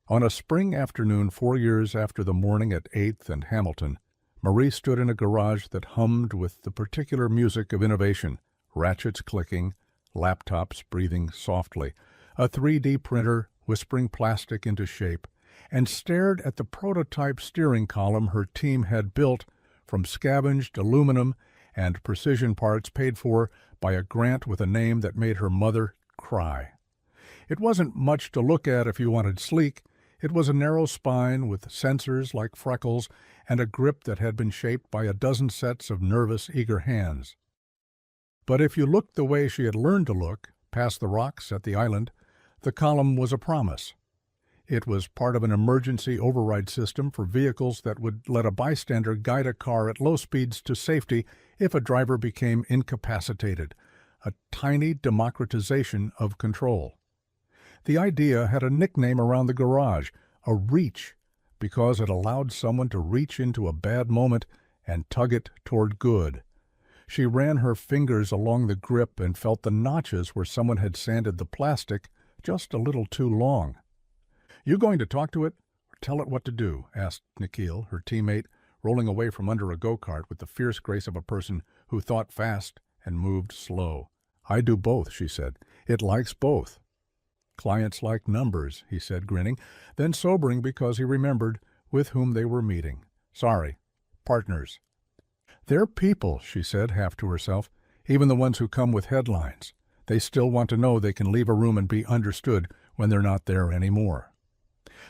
On a spring afternoon 4 years after the morning at 8th and Hamilton, Marie stood in a garage that hummed with the particular music of innovation, ratchets clicking, laptops breathing softly, a 3D printer whispering plastic into shape, and stared at the prototype steering column her team had built from scavenged aluminum and precision parts paid for by a grant with a name that made her mother cry. It wasn't much to look at if you wanted sleek. It was a narrow spine with sensors like freckles and a grip that had been shaped by a dozen sets of nervous, eager hands. But if you looked the way she had learned to look, past the rocks at the island, the column was a promise. It was part of an emergency override system for vehicles that would let a bystander guide a car at low speeds to safety if a driver became incapacitated, a tiny democratization of control. The idea had a nickname around the garage, a reach, because it allowed someone to reach into a bad moment and tug it toward good. She ran her fingers along the grip and felt the notches where someone had sanded the plastic just a little too long. "You going to talk to it or tell it what to do?" asked Nikhil, her teammate, rolling away from under a go-kart with the fierce grace of a person who thought fast and moved slow. "I do both," she said. "It likes both." "Clients like numbers," he said, grinning, then sobering because he remembered with whom they were meeting. "Sorry, partners." "They're people," she said, half to herself, "even the ones who come with headlines. They still want to know they can leave a room and be understood when they're not there anymore."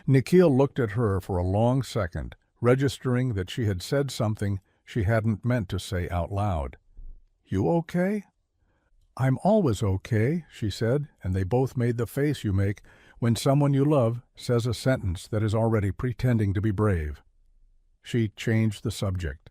Nikhil looked at her for a long second, registering that she had said something she hadn't meant to say out loud. "You okay?" "I'm always okay," she said, and they both made the face you make When someone you love says a sentence that is already pretending to be brave. She changed the subject.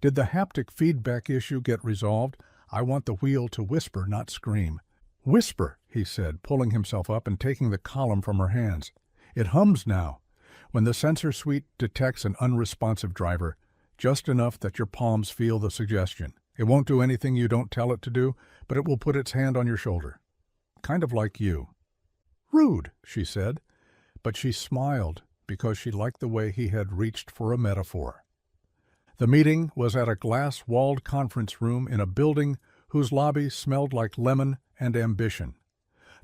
Did the haptic feedback issue get resolved? I want the wheel to whisper, not scream. Whisper, he said, pulling himself up and taking the column from her hands. It hums now. When the sensor suite detects an unresponsive driver, just enough that your palms feel the suggestion. It won't do anything you don't tell it to do, but it will put its hand on your shoulder. Kind of like you. Rude, she said, but she smiled because she liked the way he had reached for a metaphor. The meeting was at a glass-walled conference room in a building whose lobby smelled like lemon and ambition.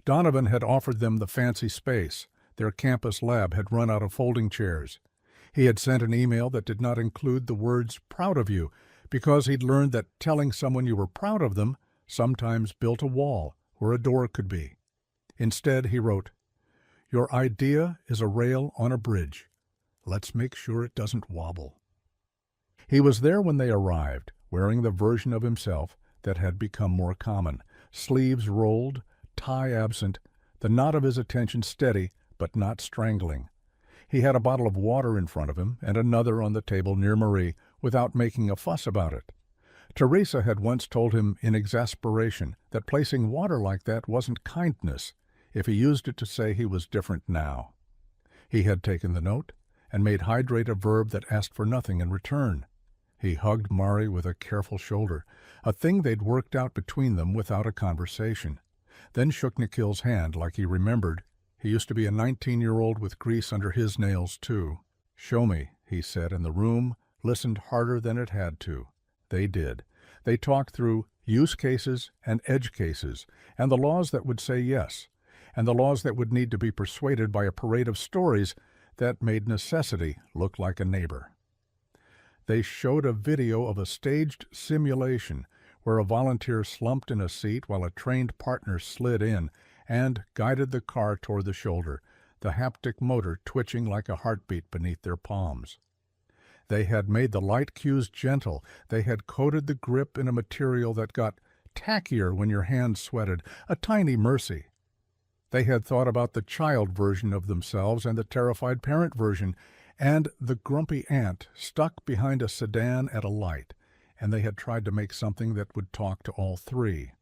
Donovan had offered them the fancy space. Their campus lab had run out of folding chairs. He had sent an email that did not include the words "proud of you" because he'd learned that telling someone you were proud of them sometimes built a wall where a door could be. Instead, he wrote, "Your idea is a rail on a bridge. Let's make sure it doesn't wobble." He was there when they arrived, wearing the version of himself that had become more common, sleeves rolled, tie absent, the knot of his attention steady but not strangling. He had a bottle of water in front of him and another on the table near Marie without making a fuss about it. Teresa had once told him in exasperation that placing water like that wasn't kindness if he used it to say he was different now. He had taken the note and made hydrate a verb that asked for nothing in return. He hugged Mari with a careful shoulder, a thing they'd worked out between them without a conversation, then shook Nikhil's hand like he remembered. He used to be a 19-year-old with grease under his nails, too. "Show me," he said, and the room listened harder than it had to. They did. They talked through use cases and edge cases, and the laws that would say yes, and the laws that would need to be persuaded by a parade of stories that made necessity look like a neighbor. They showed a video of a staged simulation where a volunteer slumped in a seat while a trained partner slid in and guided the car toward the shoulder, the haptic motor twitching like a heartbeat beneath their palms. They had made the light cues gentle. They had coated the grip in a material that got tackier when your hands sweated, a tiny mercy. They had thought about the child version of themselves and the terrified parent version, and the grumpy aunt stuck behind a sedan at a light, and they had tried to make something that would talk to all three.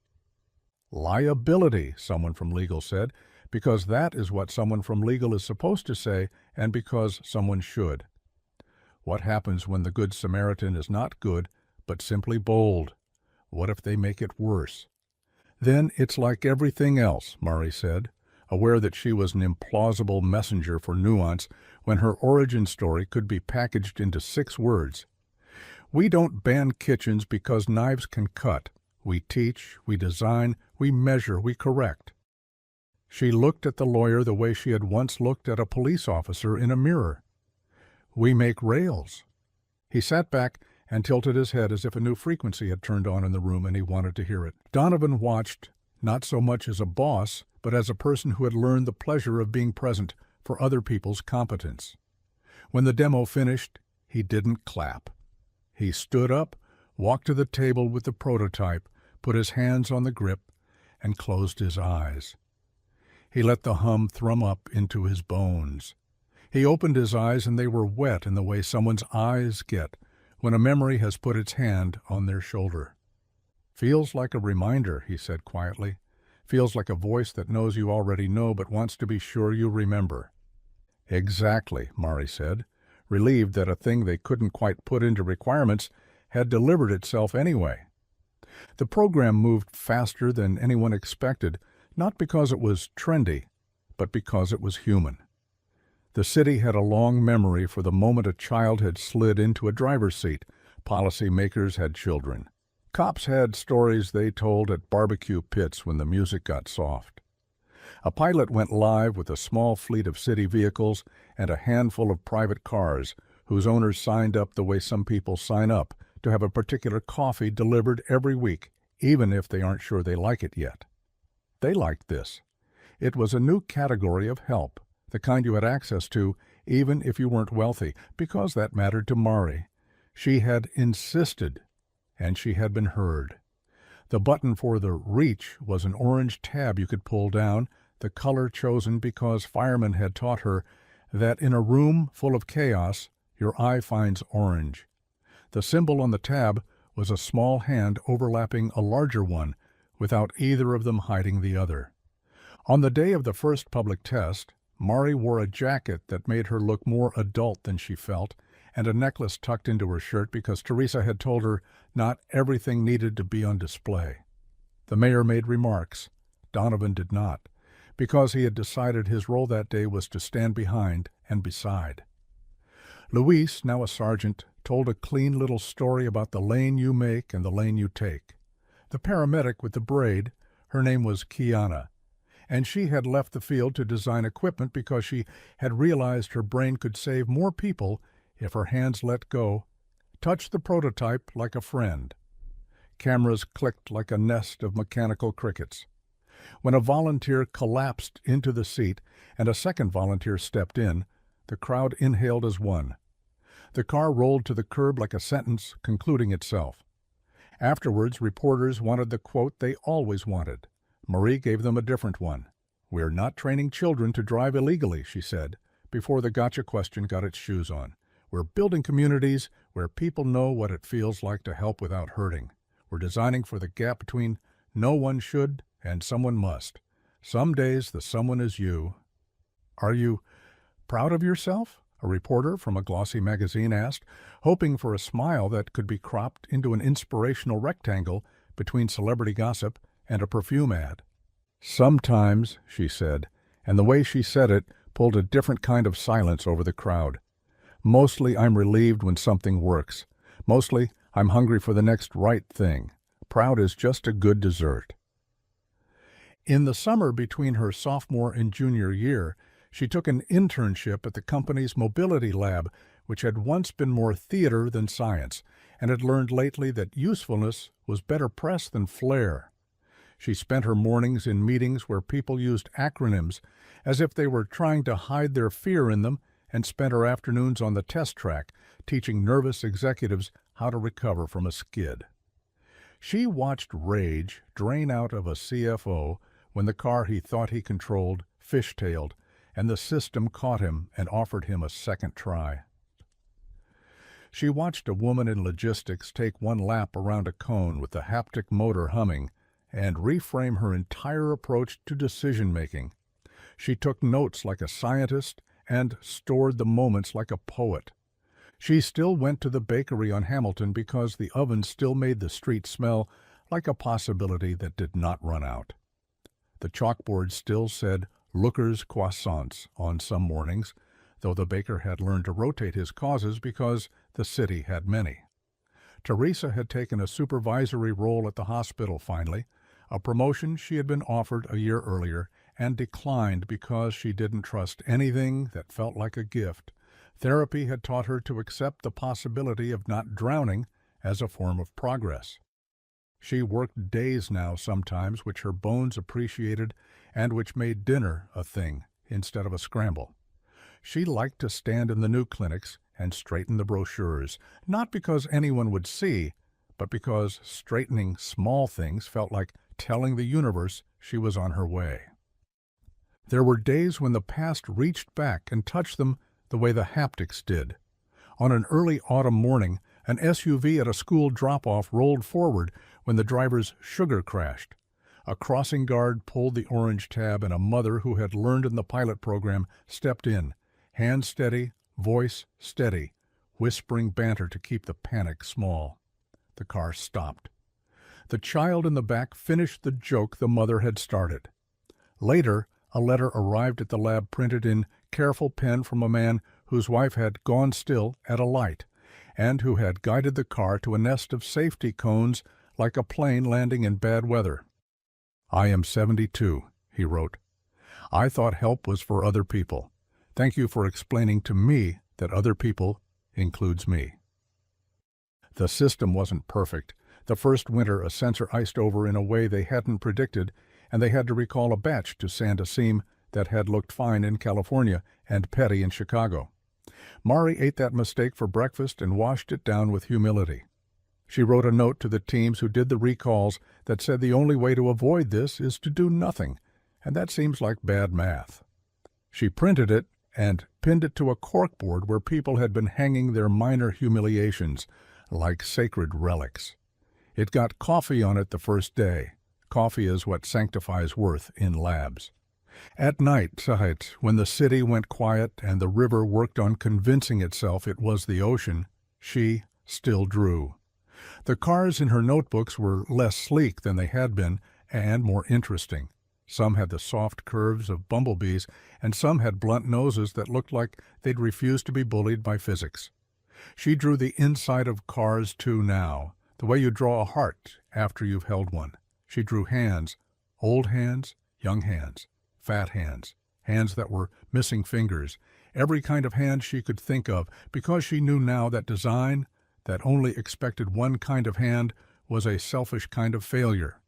Liability, someone from legal said, because that is what someone from legal is supposed to say, and because someone should. What happens when the Good Samaritan is not good, but simply bold? What if they make it worse? Then it's like everything else, Mari said, aware that she was an implausible messenger for nuance when her origin story could be packaged into 6 words. We don't ban kitchens because knives can cut. We teach, we design, we measure, we correct. She looked at the lawyer the way she had once looked at a police officer in a mirror. We make rails. He sat back and tilted his head as if a new frequency had turned on in the room and he wanted to hear it. Donovan watched, not so much as a boss, but as a person who had learned the pleasure of being present for other people's competence. When the demo finished, he didn't clap. He stood up, walked to the table with the prototype, put his hands on the grip, and closed his eyes. He let the hum thrum up into his bones. He opened his eyes and they were wet in the way someone's eyes get when a memory has put its hand on their shoulder. "Feels like a reminder," he said quietly. "Feels like a voice that knows you already know but wants to be sure you remember." "Exactly," Mari said, relieved that a thing they couldn't quite put into requirements had delivered itself anyway. The program moved faster than anyone expected, not because it was trendy, but because it was human. The city had a long memory for the moment a child had slid into a driver's seat. Policymakers had children. Cops had stories they told at barbecue pits when the music got soft. A pilot went live with a small fleet of city vehicles and a handful of private cars whose owners signed up the way some people sign up to have a particular coffee delivered every week, even if they aren't sure they like it yet. They liked this. It was a new category of help, the kind you had access to even if you weren't wealthy, because that mattered to Mari. She had insisted, and she had been heard. The button for the reach was an orange tab you could pull down, the color chosen because firemen had taught her that in a room full of chaos, your eye finds orange. The symbol on the tab was a small hand overlapping a larger one, without either of them hiding the other. On the day of the first public test, Mari wore a jacket that made her look more adult than she felt, and a necklace tucked into her shirt because Teresa had told her not everything needed to be on display. The mayor made remarks. Donovan did not, because he had decided his role that day was to stand behind and beside. Luis, now a sergeant, told a clean little story about the lane you make and the lane you take. The paramedic with the braid, her name was Kiana, and she had left the field to design equipment because she had realized her brain could save more people if her hands let go, touched the prototype like a friend. Cameras clicked like a nest of mechanical crickets. When a volunteer collapsed into the seat and a second volunteer stepped in, the crowd inhaled as one. The car rolled to the curb like a sentence concluding itself. Afterwards, reporters wanted the quote they always wanted. Marie gave them a different one. "We're not training children to drive illegally," she said, before the gotcha question got its shoes on. "We're building communities where people know what it feels like to help without hurting. We're designing for the gap between no one should and someone must. Some days the someone is you." "Are you proud of yourself?" a reporter from a glossy magazine asked, hoping for a smile that could be cropped into an inspirational rectangle between celebrity gossip and a perfume ad. "Sometimes," she said, and the way she said it pulled a different kind of silence over the crowd. "Mostly I'm relieved when something works. Mostly I'm hungry for the next right thing. Proud is just a good dessert." In the summer between her sophomore and junior year, she took an internship at the company's mobility lab, which had once been more theater than science, and had learned lately that usefulness was better press than flair. She spent her mornings in meetings where people used acronyms as if they were trying to hide their fear in them, and spent her afternoons on the test track, teaching nervous executives how to recover from a skid. She watched rage drain out of a CFO when the car he thought he controlled fishtailed, and the system caught him and offered him a second try. She watched a woman in logistics take one lap around a cone with the haptic motor humming and reframe her entire approach to decision-making. She took notes like a scientist and stored the moments like a poet. She still went to the bakery on Hamilton because the oven still made the street smell like a possibility that did not run out. The chalkboard still said Looker's croissants on some mornings, though the baker had learned to rotate his causes because the city had many. Teresa had taken a supervisory role at the hospital finally, a promotion she had been offered a year earlier and declined because she didn't trust anything that felt like a gift. Therapy had taught her to accept the possibility of not drowning as a form of progress. She worked days now sometimes which her bones appreciated and which made dinner a thing instead of a scramble. She liked to stand in the new clinics and straighten the brochures, not because anyone would see, but because straightening small things felt like telling the universe she was on her way. There were days when the past reached back and touched them the way the haptics did. On an early autumn morning, an SUV at a school drop-off rolled forward when the driver's sugar crashed. A crossing guard pulled the orange tab, and a mother who had learned in the pilot program stepped in, hand steady, voice steady, whispering banter to keep the panic small. The car stopped. The child in the back finished the joke the mother had started. Later, a letter arrived at the lab printed in careful pen from a man whose wife had gone still at a light, and who had guided the car to a nest of safety cones like a plane landing in bad weather. "I am 72, he wrote. "I thought help was for other people. Thank you for explaining to me that other people includes me." The system wasn't perfect. The first winter, a sensor iced over in a way they hadn't predicted, and they had to recall a batch to sand a seam that had looked fine in California and petty in Chicago. Mari ate that mistake for breakfast and washed it down with humility. She wrote a note to the teams who did the recalls that said the only way to avoid this is to do nothing, and that seems like bad math. She printed it and pinned it to a corkboard where people had been hanging their minor humiliations like sacred relics. It got coffee on it the first day. Coffee is what sanctifies worth in labs. At night, when the city went quiet and the river worked on convincing itself it was the ocean, she still drew. The cars in her notebooks were less sleek than they had been and more interesting. Some had the soft curves of bumblebees, and some had blunt noses that looked like they'd refused to be bullied by physics. She drew the inside of cars, too, now, the way you draw a heart after you've held one. She drew hands, old hands, young hands, fat hands, hands that were missing fingers, every kind of hand she could think of, because she knew now that design, that only expected one kind of hand, was a selfish kind of failure.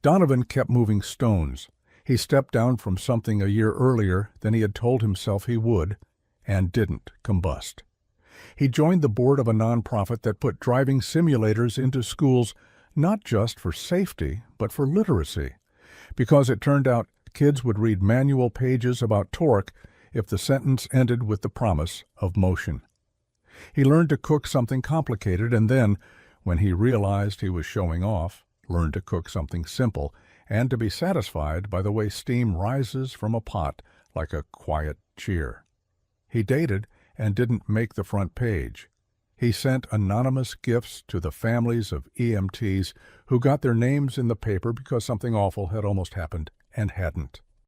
Donovan kept moving stones. He stepped down from something a year earlier than he had told himself he would, and didn't combust. He joined the board of a nonprofit that put driving simulators into schools not just for safety, but for literacy, because it turned out kids would read manual pages about torque if the sentence ended with the promise of motion. He learned to cook something complicated, and then, when he realized he was showing off, learned to cook something simple and to be satisfied by the way steam rises from a pot like a quiet cheer. He dated and didn't make the front page. He sent anonymous gifts to the families of EMTs who got their names in the paper because something awful had almost happened and hadn't.